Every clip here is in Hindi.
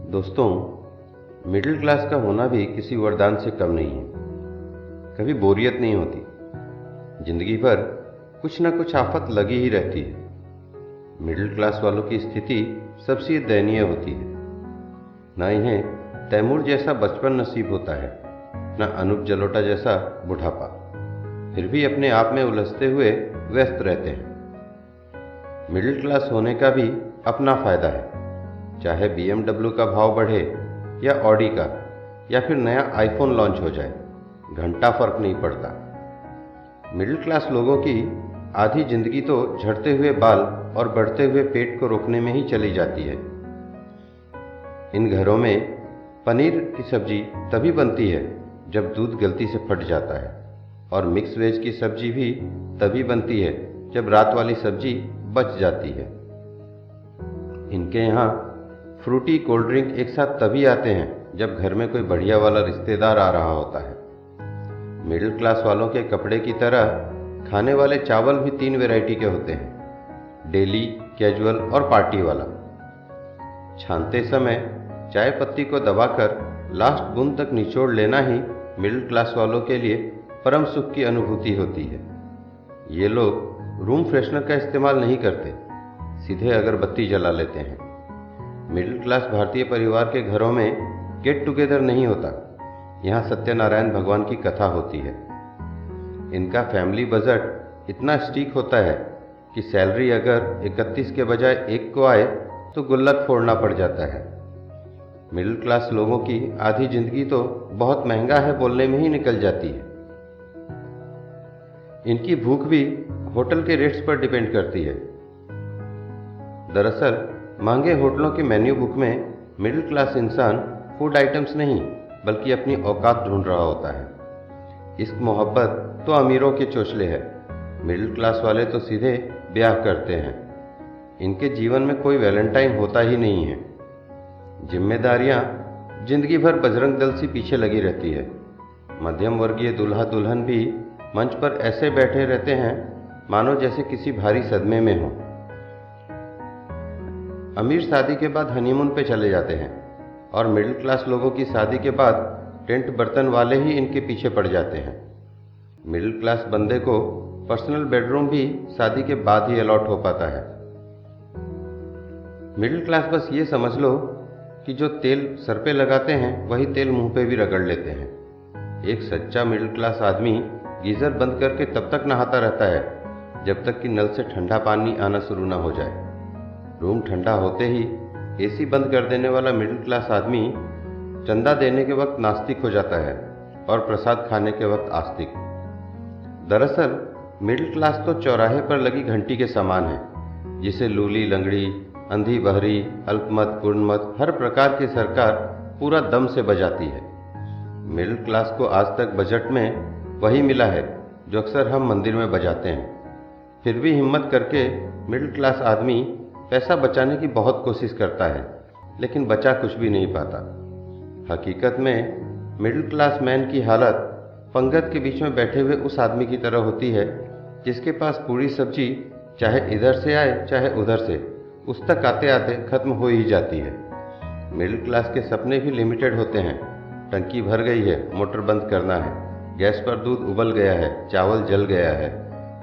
दोस्तों, मिडिल क्लास का होना भी किसी वरदान से कम नहीं है। कभी बोरियत नहीं होती। जिंदगी भर कुछ ना कुछ आफत लगी ही रहती है। मिडिल क्लास वालों की स्थिति सबसे दयनीय होती है। न इन्हें तैमूर जैसा बचपन नसीब होता है, न अनूप जलोटा जैसा बुढ़ापा। फिर भी अपने आप में उलझते हुए व्यस्त रहते हैं। मिडिल क्लास होने का भी अपना फायदा है। चाहे BMW का भाव बढ़े या ऑडी का, या फिर नया आईफोन लॉन्च हो जाए, घंटा फर्क नहीं पड़ता। मिडिल क्लास लोगों की आधी जिंदगी तो झड़ते हुए बाल और बढ़ते हुए पेट को रोकने में ही चली जाती है। इन घरों में पनीर की सब्जी तभी बनती है जब दूध गलती से फट जाता है, और मिक्स वेज की सब्जी भी तभी बनती है जब रात वाली सब्जी बच जाती है। इनके यहाँ फ्रूटी कोल्ड ड्रिंक एक साथ तभी आते हैं जब घर में कोई बढ़िया वाला रिश्तेदार आ रहा होता है। मिडिल क्लास वालों के कपड़े की तरह खाने वाले चावल भी 3 वैरायटी के होते हैं: डेली, कैजुअल और पार्टी वाला। छानते समय चाय पत्ती को दबाकर लास्ट बूंद तक निचोड़ लेना ही मिडिल क्लास वालों के लिए परम सुख की अनुभूति होती है। ये लोग रूम फ्रेशनर का इस्तेमाल नहीं करते, सीधे अगरबत्ती जला लेते हैं। मिडिल क्लास भारतीय परिवार के घरों में गेट टुगेदर नहीं होता, यहाँ सत्यनारायण भगवान की कथा होती है। इनका फैमिली बजट इतना स्टीक होता है कि सैलरी अगर 31 के बजाय 1 को आए तो गुल्लक फोड़ना पड़ जाता है। मिडिल क्लास लोगों की आधी जिंदगी तो बहुत महंगा है बोलने में ही निकल जाती है। इनकी भूख भी होटल के रेट्स पर डिपेंड करती है। दरअसल महंगे होटलों के मेन्यू बुक में मिडिल क्लास इंसान फूड आइटम्स नहीं बल्कि अपनी औकात ढूंढ रहा होता है। इश्क मोहब्बत तो अमीरों के चोचले है, मिडिल क्लास वाले तो सीधे ब्याह करते हैं। इनके जीवन में कोई वैलेंटाइन होता ही नहीं है। जिम्मेदारियां जिंदगी भर बजरंग दल से पीछे लगी रहती है। मध्यम वर्गीय दूल्हा दुल्हन भी मंच पर ऐसे बैठे रहते हैं मानो जैसे किसी भारी सदमे में हो। अमीर शादी के बाद हनीमून पे चले जाते हैं, और मिडिल क्लास लोगों की शादी के बाद टेंट बर्तन वाले ही इनके पीछे पड़ जाते हैं। मिडिल क्लास बंदे को पर्सनल बेडरूम भी शादी के बाद ही अलॉट हो पाता है। मिडिल क्लास बस ये समझ लो कि जो तेल सर पे लगाते हैं वही तेल मुंह पे भी रगड़ लेते हैं। एक सच्चा मिडिल क्लास आदमी गीजर बंद करके तब तक नहाता रहता है जब तक कि नल से ठंडा पानी आना शुरू ना हो जाए। रूम ठंडा होते ही एसी बंद कर देने वाला मिडिल क्लास आदमी चंदा देने के वक्त नास्तिक हो जाता है और प्रसाद खाने के वक्त आस्तिक। दरअसल मिडिल क्लास तो चौराहे पर लगी घंटी के समान है, जिसे लूली लंगड़ी, अंधी बहरी, अल्पमत, पूर्णमत हर प्रकार की सरकार पूरा दम से बजाती है। मिडिल क्लास को आज तक बजट में वही मिला है जो अक्सर हम मंदिर में बजाते हैं। फिर भी हिम्मत करके मिडिल क्लास आदमी पैसा बचाने की बहुत कोशिश करता है, लेकिन बचा कुछ भी नहीं पाता। हकीकत में मिडिल क्लास मैन की हालत पंगत के बीच में बैठे हुए उस आदमी की तरह होती है जिसके पास पूरी सब्जी चाहे इधर से आए चाहे उधर से, उस तक आते आते खत्म हो ही जाती है। मिडिल क्लास के सपने भी लिमिटेड होते हैं। टंकी भर गई है, मोटर बंद करना है, गैस पर दूध उबल गया है, चावल जल गया है,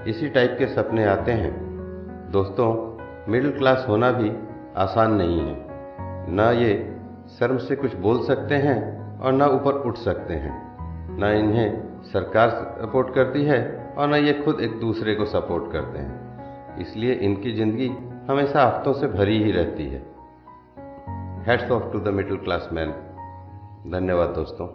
इसी टाइप के सपने आते हैं। दोस्तों, मिडिल क्लास होना भी आसान नहीं है। ना ये शर्म से कुछ बोल सकते हैं और ना ऊपर उठ सकते हैं। ना इन्हें सरकार सपोर्ट करती है और ना ये खुद एक दूसरे को सपोर्ट करते हैं। इसलिए इनकी ज़िंदगी हमेशा आफतों से भरी ही रहती है। Hats off to the middle class man. धन्यवाद दोस्तों।